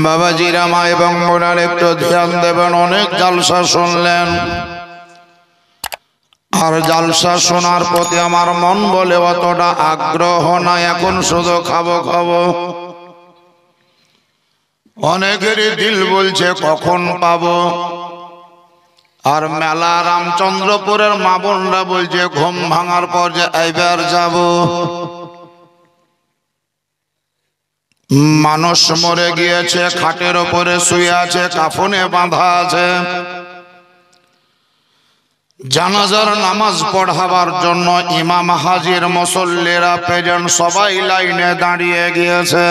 বাবাজিরা মা এবং বোনেরা একটু ধ্যান দেবেন। অনেক জালসা শুনলেন, আর জালসা শোনার প্রতি আমার মন বলে অতটা আগ্রহ নাই। এখন শুধু খাবো খাবো। অনেকেরই দিল বলছে কখন পাবো। আর মেলা রামচন্দ্রপুরের মা বোনরা বলছে ঘুম ভাঙার পর যে এইবার যাব। মানুষ মরে গিয়েছে, খাটের ওপরে শুয়ে আছে, কাফনে বাঁধা আছে। জানাজার নামাজ পড়াবার জন্য ইমাম হাজির, মুসল্লিরা প্রেজেন্ট, সবাই লাইনে দাঁড়িয়ে গিয়েছে।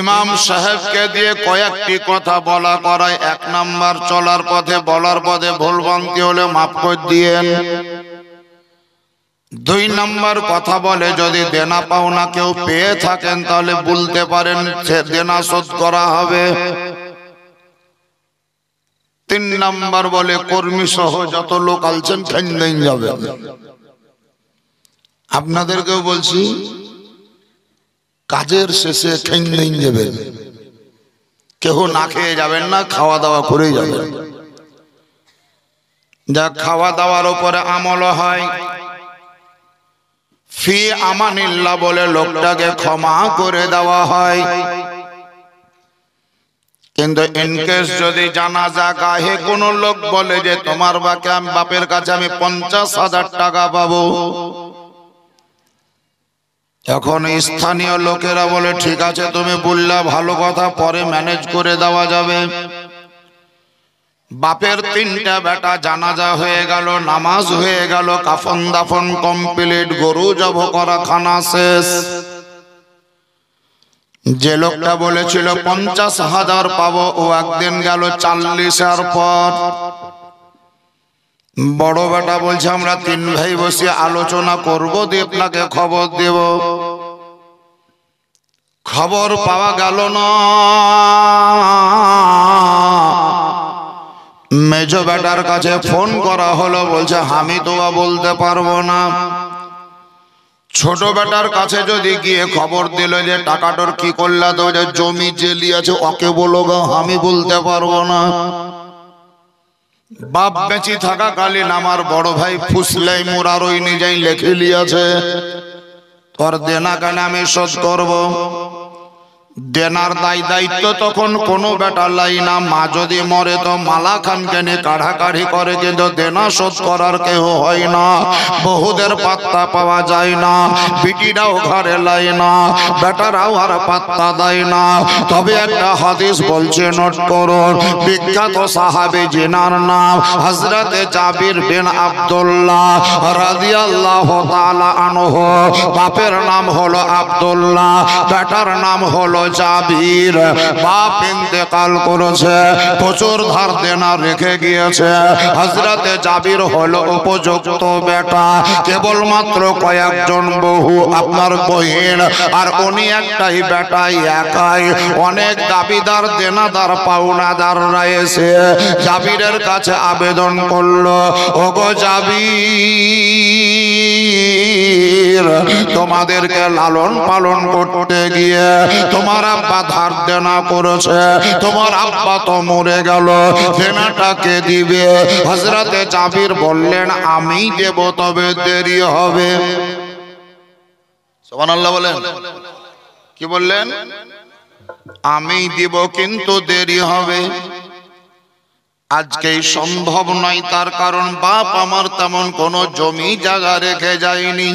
ইমাম সাহেবকে দিয়ে কয়েকটি কথা বলা করায়। এক নাম্বার, চলার পথে বলার পথে ভুলভ্রান্তি হলে মাফ করে দিয়েন। দুই নাম্বার কথা বলে যদি দেনা পাওনা কেউ পেয়ে থাকেন তাহলে বলতে পারেন, সে দেনা শোধ করা হবে। তিন নাম্বার বলে কর্মী সহ যত লোক আলছেন খেয়ে যাবে। আপনাদেরকেও বলছি কাজের শেষে খেয়ে যাবেন, কেউ না খেয়ে যাবেন না, খাওয়া দাওয়া করে যাবেন। যা খাওয়া দাওয়ার উপরে আমল হয়। ফি আমানিল্লাহ বলে লোকটাকে ক্ষমা করে দেওয়া হয়। কিন্তু ইনকেস যদি জানাজা গাহে কোনো লোক বলে যে তোমার বাপের কাছে আমি 50,000 টাকা পাবো, এখন স্থানীয় লোকেরা বলে ঠিক আছে তুমি বললা, ভালো কথা, পরে ম্যানেজ করে দেওয়া যাবে। বাপের 3টা বেটা জানাজা হয়ে গেল, নামাজ হয়ে গেল, কাফন দাফন কমপ্লিট, গরু জব করা, খানা শেষ। যে লোকটা বলেছিল 50,000 পাবো, ও একদিন গেল 40-এর পর। বড় বেটা বলছে আমরা 3 ভাই বসে আলোচনা করবো, দিয়ে আপনাকে খবর দেব। খবর পাওয়া গেল না। মেজ বেটার কাছে ফোন করা হলো, বলছে আমি তো বলতে পারবো না। ছোট বেটার কাছে যদি গিয়ে খবর দিল যে টাকাটার কি করলা, তো জমি জেলি আছে, ওকে বলো গো, আমি বলতে পারবো না। বাপ বেঁচে থাকাকালীন আমার বড় ভাই ফুসলাই মুরার ওই নিজেই লেখে লিয়াছে, তোর দেনা কেন আমি শোধ করবো। দেনার দায়িত্ব তখন কোনো বেটা লাই না। মা যদি মরে তো মালা খানকে নিয়ে কাঢ়াকাঢ়ি করে, কিন্তু দেনা শোধ করার কেউ হয় না। বহুদের পাত্তা পাওয়া যায় না, বিটিরাও ঘরে লাই না, বেটারাও আর পাত্তা দেয় না। তবে একটা হাদিস বলছে, নোট করুন। বিখ্যাত সাহাবী জিনার নাম হযরতে জাবির বিন আব্দুল্লাহ রাদিয়াল্লাহু তাআলা আনহু। বাপের নাম হলো আব্দুল্লাহ, বেটার নাম হলো জাবির। বাপ ইন্তেকাল করেছে, প্রচুর ধার দেনা রেখে গিয়েছে। হযরতে জাবির হলো উপযুক্ত বেটা। কেবলমাত্র কয়েকজন বহু, আপনার বহিন আর উনি একটাই বেটাই, একাই। অনেক দাবিদার, দেনাদার, পাওনাদাররা এসে জাবিরের কাছে আবেদন করলো, ওগো জাবির, তোমাদেরকে লালন পালন করতে গিয়ে তোমার আব্বা ধার দেনা করেছে, তোমার আব্বা তো মরে গেল, দেনাটা কে দিবে? হযরতে জাবির বললেন আমি দেব, তবে দেরি হবে। সুবহানাল্লাহ বলেন। কি বললেন? আমি দিব কিন্তু দেরি হবে। আজকেই সম্ভব নয়, তার কারণ বাপ আমার তেমন কোনো জমি জায়গা রেখে যায়নি।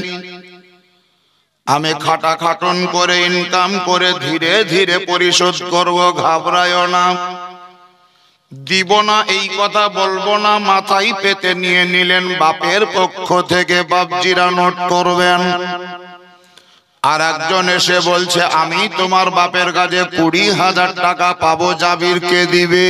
আমি খাটাখাটন করে ইনকাম করে ধীরে ধীরে পরিশোধ করব, ঘাবড়ায়ও না। দিব না এই কথা বলবো না, মাথায় পেতে নিয়ে নিলেন বাপের পক্ষ থেকে। বাপজিরা নোট করবেন। আর একজন এসে বলছে আমি তোমার বাপের কাছে 20,000 টাকা পাবো, জাবিরকে দিবে।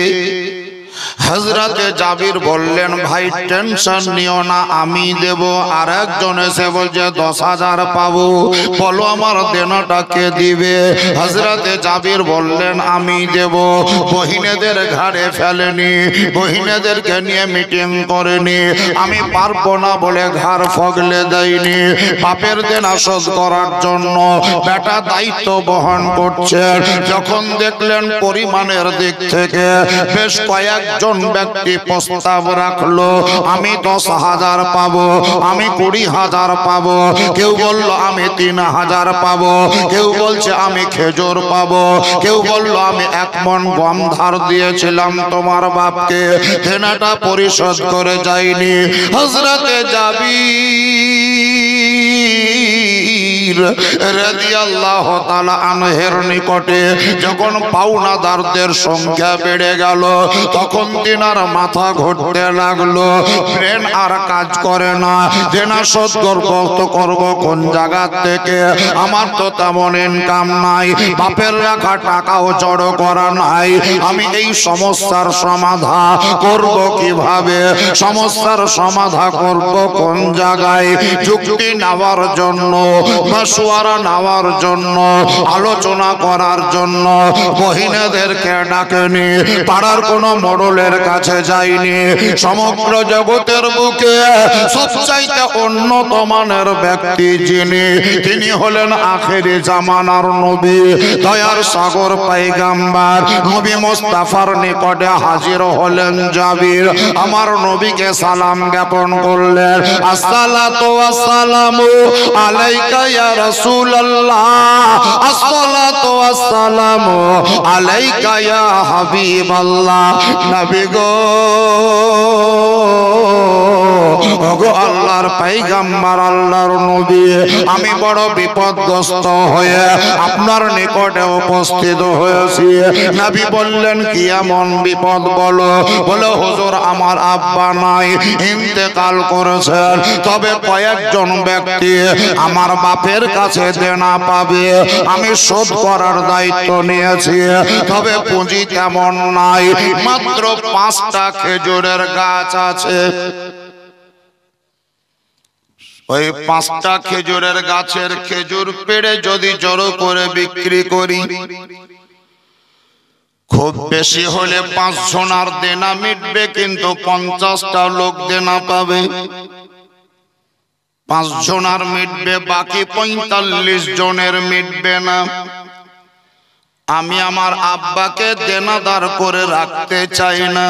হযরতে জাবির বললেন ভাই টেনশন নিও না আমি দেব। আর একজন এসে বলছে 10,000 পাবো, বলো আমার দেনাটা কে দিবে? হযরতে জাবির বললেন আমি দেব। বহিনেদের ঘাড়ে ফেলেনি, বহিনেদেরকে নিয়ে মিটিং করেনি, আমি পারবো না বলে ঘাড় ফগলে দেয়নি। বাপের দেনা শোধ করার জন্য বেটা দায়িত্ব বহন করছে। যখন দেখলেন পরিমাণের দিক থেকে বেশ কয়েকজন ব্যক্তি প্রস্তাব রাখলো, আমি 10,000 পাবো, আমি 20,000 পাবো, কেউ বলল আমি 3,000 পাবো, কেউ বলছে আমি খেজুর পাবো, কেউ বলল আমি 1 মণ গম ধার দিয়েছিলাম তোমার বাপকে, দেনাটা পরিশোধ করে যায়নি। হযরতে জাবির রাদিয়াল্লাহু তাআলা আনহের নিকটে যখন পাওনাদারদের সংখ্যা বেড়ে গেল, তখন তিনার মাথা ঘুরতে লাগলো, ব্রেন আর কাজ করে না। দেনা শোধ করব কোন জায়গা থেকে? আমার তো তেমন ইনকাম নাই, বাপের রাখা টাকাও জড়ো করা নাই, আমি এই সমস্যার সমাধান করব কিভাবে? সমস্যার সমাধান করব কোন জায়গায়? যুক্তি নেওয়ার জন্য, মাশওয়ারা নেওয়ার জন্য, আলোচনা করার জন্য বহিনেদেরকে ডাকেনি, পাড়ার কোনো মোড়লের কাছে যায়নি। সমগ্র জগতের বুকে সবচাইতে উন্নত মানের ব্যক্তি যিনি, তিনি হলেন আখেরি জামানার নবী, দয়ার সাগর পয়গম্বর নবী মুস্তাফার নিকটে হাজির হলেন জাবির। আমার নবীকে সালাম জ্ঞাপন করলেন, আসসালাতু ওয়াসসালামু আলাইকা ইয়া রাসূলুল্লাহ, আসসালাতু ওয়াসসালামু আলাইকা ইয়া হাবিবাল্লাহ। নবী গো, ওগো আল্লাহর পয়গম্বর, আল্লাহর নবী, আমি বড় বিপদগ্রস্ত হয়ে আপনার নিকটে উপস্থিত হয়েছি। নবী বললেন কি এমন বিপদ বলো? বলে হুজুর আমার আব্বা নাই, ইন্তেকাল করেছেন, তবে কয়েকজন ব্যক্তি আমার বাপের কাছে দেনা পাবে, আমি শোধ করার দায়িত্ব নিয়েছি, তবে পুঁজি তেমন নাই, মাত্র 5টা খেজুরের গাছ আছে। ওই 5টা খেজুরের গাছের খেজুর পেড়ে যদি জড়ো করে বিক্রি করি, খুব বেশি হলে 5 জনার দেনা মিটবে, কিন্তু 50টা লোক দেনা পাবে। 5 জনার মিটবে, বাকি 45 জনের মিটবে না। আমি আমার আব্বাকে দেনাদার করে রাখতে চাই না,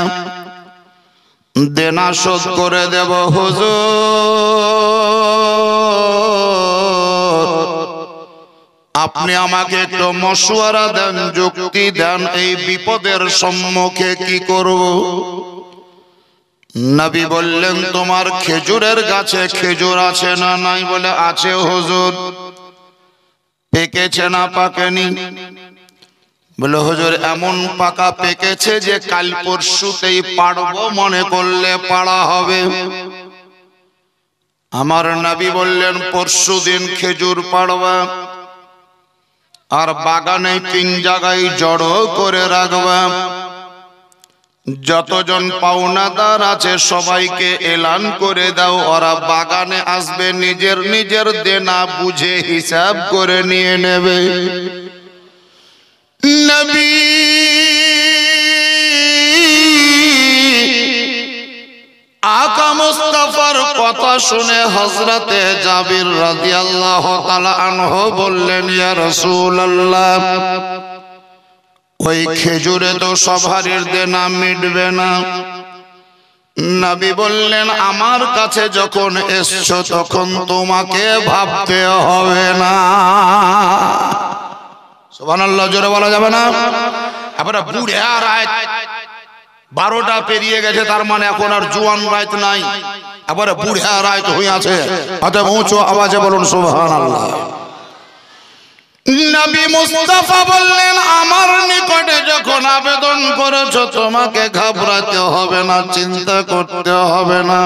দেনা শোধ করে দেব হুজুর, আপনি আমাকে একটু মশওয়ারা দেন, যুক্তি দেন, এই বিপদের সম্মুখে কি করব? নবী বললেন তোমার খেজুরের গাছে খেজুর আছে না নাই? বলে আছে হুজুর। পেকেছে না পাকেনি? বলে হুজুর এমন পাকা পেকেছে যে কাল পরশুতেই পাড়বো মনে করলে পাড়া হবে। আমার নবী বললেন পরশুদিন খেজুর পাড়বা, আর বাগানে 3 জায়গায় জড়ো করে রাখবা, যতজন পাওনাদার আছে সবাইকে এলান করে দাও, ওরা বাগানে আসবে, নিজের নিজের দেনা বুঝে হিসাব করে নিয়ে নেবে। নবী আকা মুস্তাফার কথা শুনে হযরতে জাবির রাদিয়াল্লাহু তাআলা আনহু বললেন ইয়া রাসূলুল্লাহ, ওই খেজুরে তো সবারই দেনা মিটবে না। নবী বললেন আমার কাছে যখন এসছো তখন তোমাকে ভাবতে হবে না। সুবহানাল্লাহ, জোরে বলা যাবে না? এবারে বুড়ে আর রাত 12টা পেরিয়ে গেছে, তার মানে এখন আর জোয়ান রাত নাই, এবারে বুড়ে আর রাত হয়ে আছে। অতএব উঁচু আওয়াজে বলুন সুবহানাল্লাহ। নবী মুস্তাফা বললেন আমার নিকটে যখন আবেদন করেছো তোমাকে ঘাবড়াতে হবে না, চিন্তা করতে হবে না,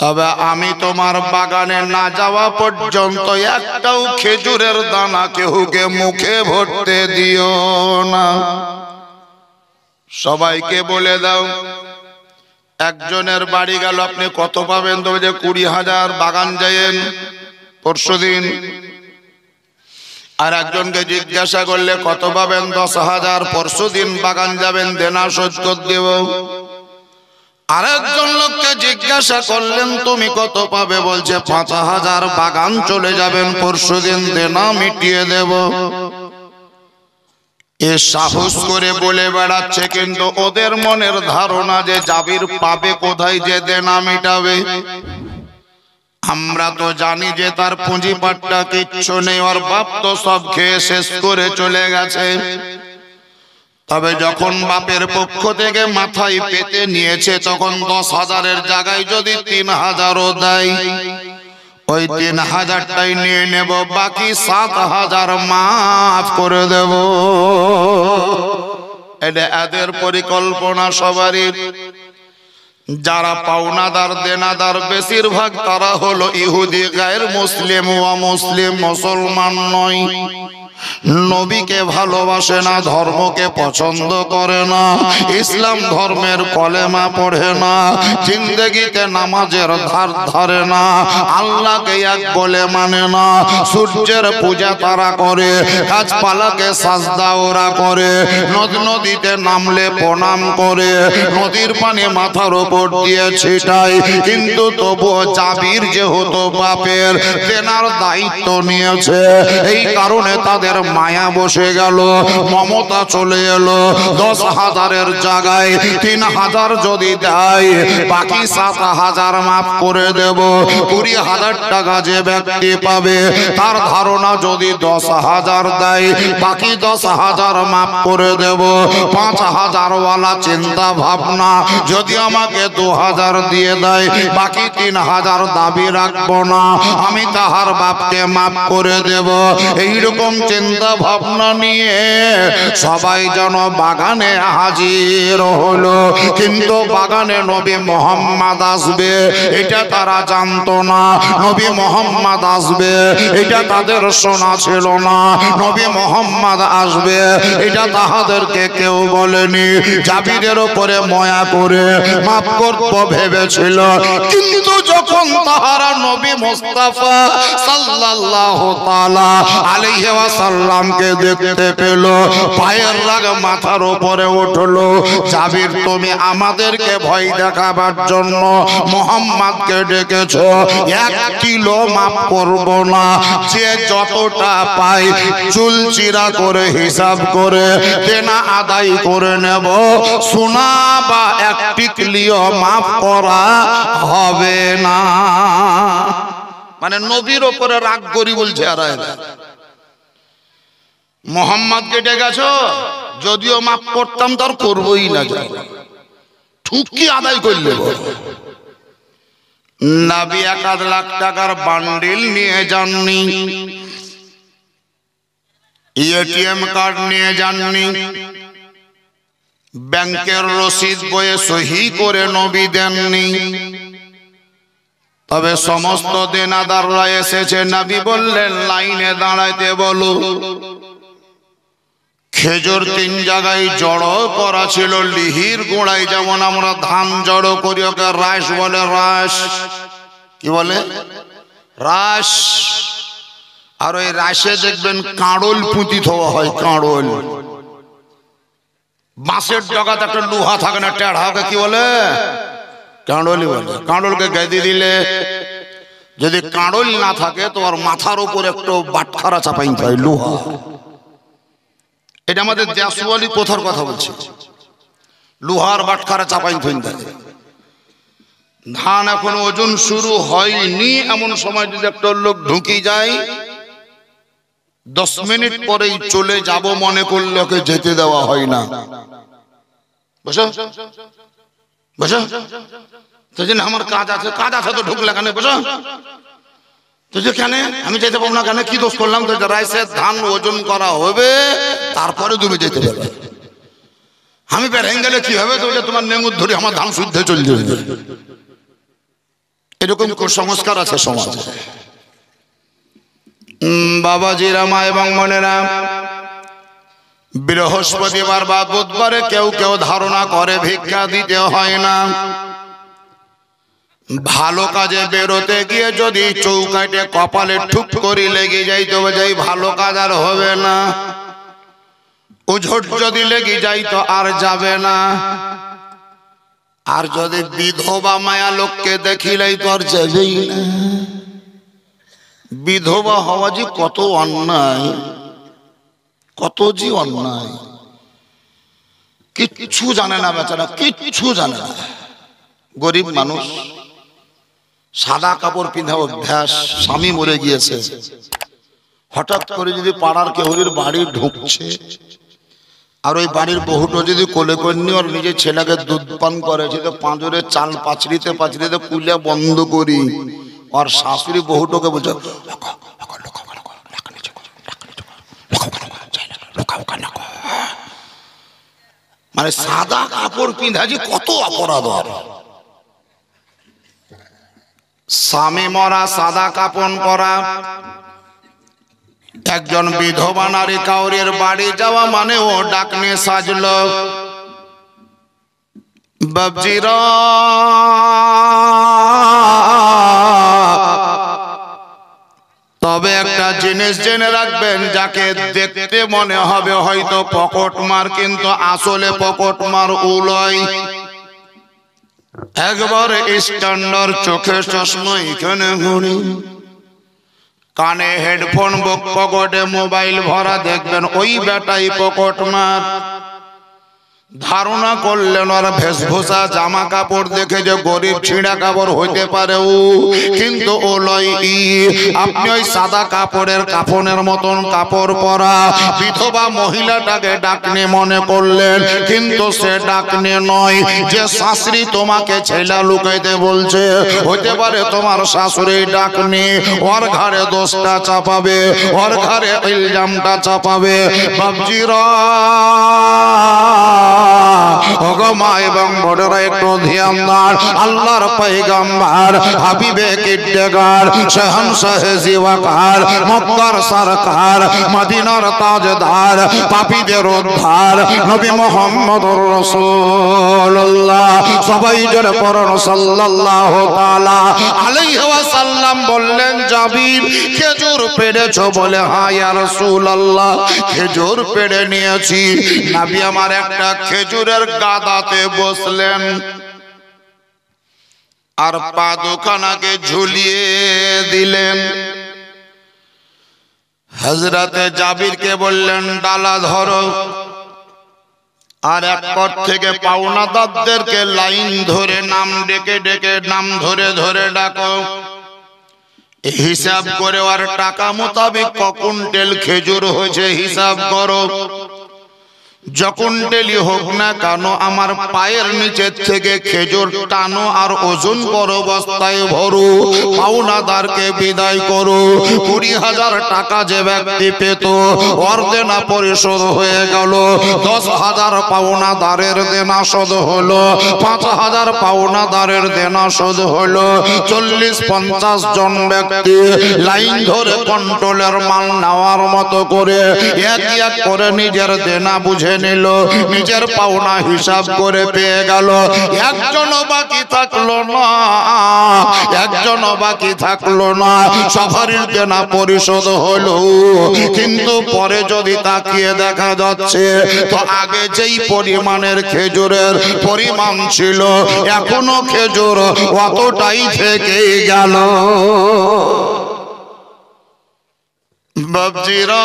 তবে আমি তোমার বাগানে না যাওয়া পর্যন্ত একটাও খেজুরের দানা কেউকে মুখে ভরতে দিও না। সবাইকে বলে দাও একজনের বাড়ি গেল আপনি কত পাবেন, তবে যে 20,000 বাগান যায়েন পরশুদিন। আর একজনকে জিজ্ঞাসা করলে কত পাবেন, 10,000 পরশুদিন বাগান যাবেন, দেনা শোধ করে দেব। আরেকজন লোককে জিজ্ঞাসা করলেন তুমি কত পাবে, বলছে 5,000 বাগান চলে যাবেন পরশুদিন, দেনা মিটিয়ে দেব। এ সাহস করে বলে বেড়াচ্ছে, কিন্তু ওদের মনের ধারণা যে জাবির পাবে কোথায় যে দেনা মিটাবে। আমরা তো জানি যে তার পুঁজিপাটটা কিচ্ছু নেই, ওর বাপ তো সব খেয়ে শেষ করে চলে গেছে। তবে যখন বাপের পক্ষ থেকে মাথায় পেতে নিয়েছে, তখন 10,000-এর জায়গায় যদি 3,000ও দেয়, ওই 3,000টাই নিয়ে নেব, বাকি 7,000 মাফ করে দেব। এটা এদের পরিকল্পনা সবারই। যারা পাওনাদার দেনাদার বেশিরভাগ তারা হলো ইহুদি, গায়ের মুসলিম ও অমুসলিম, মুসলমান নয়। নবীকে ভালোবাসে না, ধর্মকে পছন্দ করে না, ইসলাম ধর্মের কলেমা পড়ে না, জিন্দেগিতে নামাজের ধার ধারে না, আল্লাহকে এক বলে মানে না, সূর্যের পূজা তারা করে, গাছপালাকে সাজদা ওরা করে, নদ নদীতে নামলে প্রণাম করে, নদীর পানি মাথার উপর দিয়ে ছিটায়। কিন্তু তবুও জাবির যেহেতু বাপের দেনার দায়িত্ব নিয়েছে, এই কারণে তাদের মায়া বসে গেল, মমতা চলে এলো। 10,000-এর জায়গায় 3,000 যদি দেয়, বাকি 7,000 মাফ করে দেব। 20,000 টাকা যে ব্যক্তি পাবে, তার ধারণা যদি 10,000 দেয়, বাকি 10,000 মাফ করে দেব। 5,000 ওয়ালা চিন্তা ভাবনা, যদি আমাকে 2,000 দিয়ে দেয়, বাকি 3,000 দাবি রাখবো না, আমি তাহার বাপকে মাফ করে দেব। এইরকম চিন্তা ভাবনা নিয়ে সবাই যেন বাগানে হাজির হলো, কিন্তু বাগানে নবী মুহাম্মদ আসবে এটা তারা জানতো না। নবী মুহাম্মদ আসবে এটা তাদের শোনা ছিল না। নবী মুহাম্মদ আসবে এটা তাহাদেরকে কেউ বলেনি। জাবিরের উপরে মায়া করে মাফ করতে ভেবেছিল, কিন্তু যখন তাহারা নবী মুস্তাফা সাল্লাল্লাহু তাআলা আলাইহি ওয়াসাল্লামকে দেখতে পেল, পায়ের রাগ মাথার উপরে উঠলো। জাবির তুমি আমাদেরকে ভয় দেখাবার জন্য মুহাম্মদকে ডেকেছো, 1 কিলো মাফ করব না, যে যতটা পাই চুলচিরা করে হিসাব করে দেনা আদায় করে নেব, সোনা বা 1 টিকলিও মাফ করা হবে না। মানে নবীর উপরে রাগ করি বলছে। আর মোহাম্মদকে ডেকেছো, যদিও মাফ করতাম তার করবই না, ঠুকি আদায় করলে। নবী 1 লাখ টাকার বান্ডিল নিয়ে যাননি, এটিএম কার্ড নিয়ে যাননি, ব্যাংকের রসিদ বইয়ে সহি করে নবী দেননি। তবে সমস্ত দেনাদাররা এসেছে, নবী বললেন লাইনে দাঁড়াইতে বলো। খেজুর 3 জায়গায় জড়ো করা ছিল, লিহির গোড়ায়, যেমন আমরা ধান জড়ো করি, ওকে রাস বলে। রাস কি বলে? রাস। আর ওই রাসে দেখবেন কাঁড়ল পুঁতি থোয়া হয়, কাঁড়ল। বাঁশের জগাতে একটা লোহা থাকে না, টেढ़ा, ওকে কি বলে? কাঁড়লি বলে। কাঁড়লকে গেঁদে দিলে যদি কাঁড়ল না থাকে তো ওর মাথার উপর একটু বাটখারা চাপাইতে হয়, লোহা। এটা আমাদের দেশওয়ালি প্রথার কথা বলছি, লোহার বাটখারা চাপাইতে হয়। ধান এখন ওজন শুরু হয়নি, এমন সময় যদি একটা লোক ঢুকি যায়, 10 মিনিট পরেই চলে যাব মনে করলে ওকে যেতে দেওয়া হয় না। বসো বসো, আমার কাজ আছে। কাজ আছে তো ঢুকলে কেন? বসো। কেন আমি যেতে পারবো না? কেন? কি দোষ করলাম? তো রাইসের ধান ওজন করা হবে, তারপরে তুমি যেতে পারবে। আমি বেড়ে গেলে কি হবে? তো তোমার নেঙ্গুর ধরে আমার ধান শুদ্ধ চলে যাবে। এরকম কুসংস্কার আছে সমাজে। বাবাজিরা, মা এবং মনেরা, বৃহস্পতিবার বা বুধবারে কেউ কেউ ধারণা করে ভিক্ষা দিতে হয় না। ভালো কাজে বেরোতে গিয়ে যদি চৌকাটে কপালে ঠুক করে লেগে যায় তবে যাই ভালো কাজ আর হবে না। উঝট যদি লেগে যায় তো আর যাবে না। আর যদি বিধবা মায়া লোককে দেখিলেই তো আর যাবেই না। বিধবা হওয়া যে কত অন্যায়, কত যে অন্যায়, কিচ্ছু জানে না বেচারা, কিচ্ছু জানে না। গরিব মানুষ, সাদা কাপড় পিন্ধা অভ্যাস, স্বামী মরে গিয়েছে, হঠাৎ করে যদি পাড়ার কেউর বাড়ি ঢুকছে আর ওই বাড়ির বহুটো যদি কোলে কন্যা আর নিজের ছেলেকে দুধ পান করেছে তো পাঁজরে চাল পাচড়িতে পাচড়িতে কুলে বন্ধ করি আর শাশুড়ি বহুটোকে বলছে মানে সাদা কাপড় পিন্ধা যে কত অপরাধ। স্বামী মরা, সাদা কাপড় পরা। একজন বিধবা নারী কাউরের বাড়ি যাওয়া মানে ও ডাকনে সাজলো। বাবজিরা তবে একটা জিনিস জেনে রাখবেন, যাকে দেখতে মনে হবে হয়তো পকেটমার কিন্তু আসলে পকেটমার উলয়। একবার স্ট্যান্ডার্ড, চোখে চশমা, এখানে ঘুরি, কানে হেডফোন, পকেটে মোবাইল ভরা, দেখবেন ওই বেটাই পকেটমার। ধারণা করলেন ওর ভেষভূষা জামা কাপড় দেখে যে গরিব ছিঁড়া কাপড় হইতে পারে ও, কিন্তু ও লয়। আপনি ওই সাদা কাপড়ের কাফনের মতন কাপড় পরা বিধবা মহিলাটাকে ডাকনি মনে করলেন, কিন্তু সে ডাকনি নয়। যে শাশুড়ি তোমাকে ছেলা লুকাইতে বলছে হইতে পারে তোমার শাশুড়ি ডাকনি। ওর ঘাড়ে দোষটা চাপাবে, ওর ঘাড়ে ইলজামটা চাপাবে। বাবজিরা মা এবং বড়রা একটু ধ্যান দান। আল্লাহর পয়গম্বর হাবিবে কিড্ডেগার শাহনশাহ জিওয়াকার মক্কার সরকার মদিনার তাজদার পাপীদের উদ্ধার নবী মুহাম্মদুর রাসূলুল্লাহ সবাই জোরে পড়ুন সাল্লাল্লাহু তাআলা আলাইহি ওয়াসাল্লাম বললেন, জাবির খেজুর পেড়েছো? বলে হ্যাঁ ইয়া রাসূলুল্লাহ, খেজুর পেড়ে নিয়েছি। নবী আমার একটা খেজুরের গাদাতে বসলেন আর পা দুখানাকে ঝুলিয়ে দিলেন। হযরতে জাবিরকে বললেন, ডালা ধরো। আর এক পর থেকে পাওনাদারদেরকে লাইন ধরে নাম ডেকে ডেকে নাম ধরে ধরে ডাকো। হিসাব করে আর টাকা মোতাবেক ক কুইন্টাল খেজুর হয়েছে হিসাব করো। যখন ডেলি হোক না কেন আমার পায়ের নিচের থেকে খেজুর টানো আর ওজন করো, বস্তায় ভরো, পাওনাদারকে বিদায় করো। 20,000 টাকা যে ব্যক্তি পেত ওর দেনা পরিশোধ হয়ে গেল। 10,000 পাওনাদারের দেনা শোধ হলো, 5,000 পাওনাদারের দেনা শোধ হলো। 40-50 জন ব্যক্তি লাইন ধরে কন্ট্রোলের মাল নেওয়ার মতো করে এক এক করে নিজের দেনা বুঝে নিল, নিজের পাওনা হিসাব করে পেয়ে গেল। একজনও বাকি থাকলো না, একজনও বাকি থাকলো না। সবারই দেনা পরিশোধ হলো। কিন্তু পরে যদি তাকিয়ে দেখা যাচ্ছে তো আগে যেই পরিমাণের খেজুরের পরিমাণ ছিল এখনো খেজুর অতটাই থেকে গেল। বাবজিরা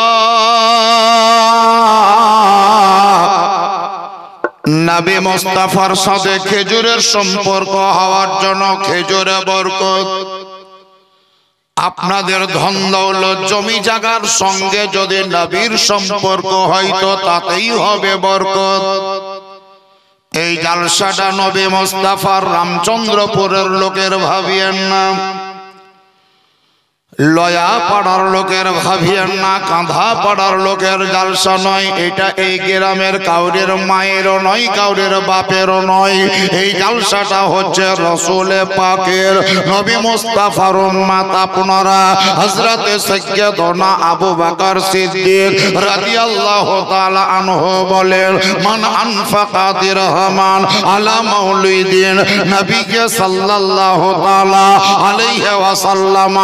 নবী মুস্তাফার সাথে খেজুরের সম্পর্ক হওয়ার জন্য খেজুরে বরকত। আপনাদের ধন দৌলত জমি জায়গার সঙ্গে যদি নবীর সম্পর্ক হয় তো তাতেই হবে বরকত। এই জালসাটা নবী মুস্তাফার রামচন্দ্রপুরের লোকের ভাবিয়েন না। লয়া পাড়ার লোকের ভাবিয়েন না, কাঁধা পাড়ার লোকের জালসা নয়। এটা এই গ্রামের কাউরের মায়েরও নয়, কাউরের বাপেরও নয়। এই জালসাটা হচ্ছে রসুলে পাকের নবী মুস্তাফার উম্মত আপনারা। হযরতে সাইয়্যিদনা আবু বকর সিদ্দিক রাদিয়াল্লাহু তাআলা আনহু বলেন, মান আনফাকা দিরহামান আলা মাউলিদিন নবী সাল্লাল্লাহু তাআলা আলাইহি ওয়াসাল্লাম,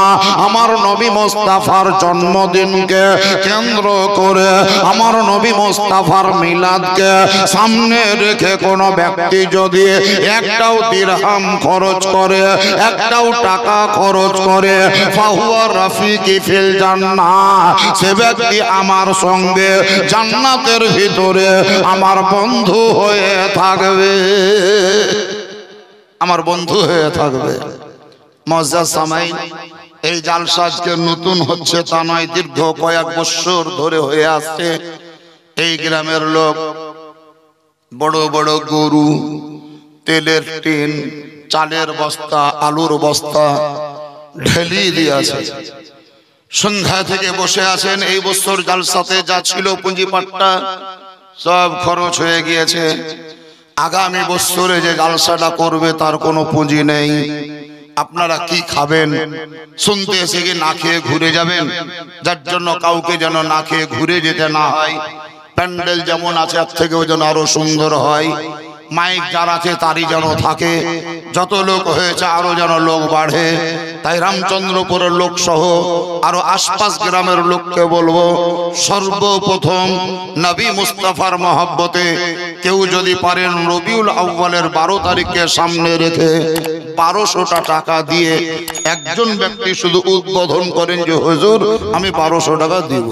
আমার নবী মুস্তাফার জন্মদিনকে কেন্দ্র করে, আমার নবী মুস্তাফার মিলাদকে সামনে রেখে কোন ব্যক্তি যদি একটাও দিরহাম খরচ করে, একটাও টাকা খরচ করে, ফাহুয়া রাফিকি ফিল জান্নাহ, সে ব্যক্তি আমার সঙ্গে জান্নাতের ভিতরে আমার বন্ধু হয়ে থাকবে, আমার বন্ধু হয়ে থাকবে। মুআজ্জাজ সামাইন, এই জালসা আজকে নতুন হচ্ছে তা নয়, দীর্ঘ কয়েক বছর ধরে হয়ে আসছে। এই গ্রামের লোক বড় বড় গরু, তেলের টিন, চালের বস্তা, আলুর বস্তা ঢেলি দিয়েছে। সন্ধ্যা থেকে বসে আছেন। এই বছর জালসাতে যা ছিল পুঁজিপাট্টা সব খরচ হয়ে গিয়েছে। আগামী বছরে যে জালসাটা করবে তার কোনো পুঁজি নেই। আপনারা কি খাবেন শুনতে এসে কি না খেয়ে ঘুরে যাবেন? যার জন্য কাউকে যেন না খেয়ে ঘুরে যেতে না হয়। প্যান্ডেল যেমন আছে এর থেকেও যেন আরো সুন্দর হয়। মাইক যার আছে তারই যেন থাকে। যত লোক হয়েছে আরো যেন লোক বাড়ে। তাই রামচন্দ্রপুরের লোক সহ আরো আশপাশ গ্রামের লোককে বলবো, সর্বপ্রথম নবী মুস্তাফার মহব্বতে কেউ যদি পারেন রবিউল আউয়ালের 12 তারিখকে সামনে রেখে 1200টা টাকা দিয়ে একজন ব্যক্তি শুধু উদ্বোধন করেন যে হুজুর আমি 1200 টাকা দিব।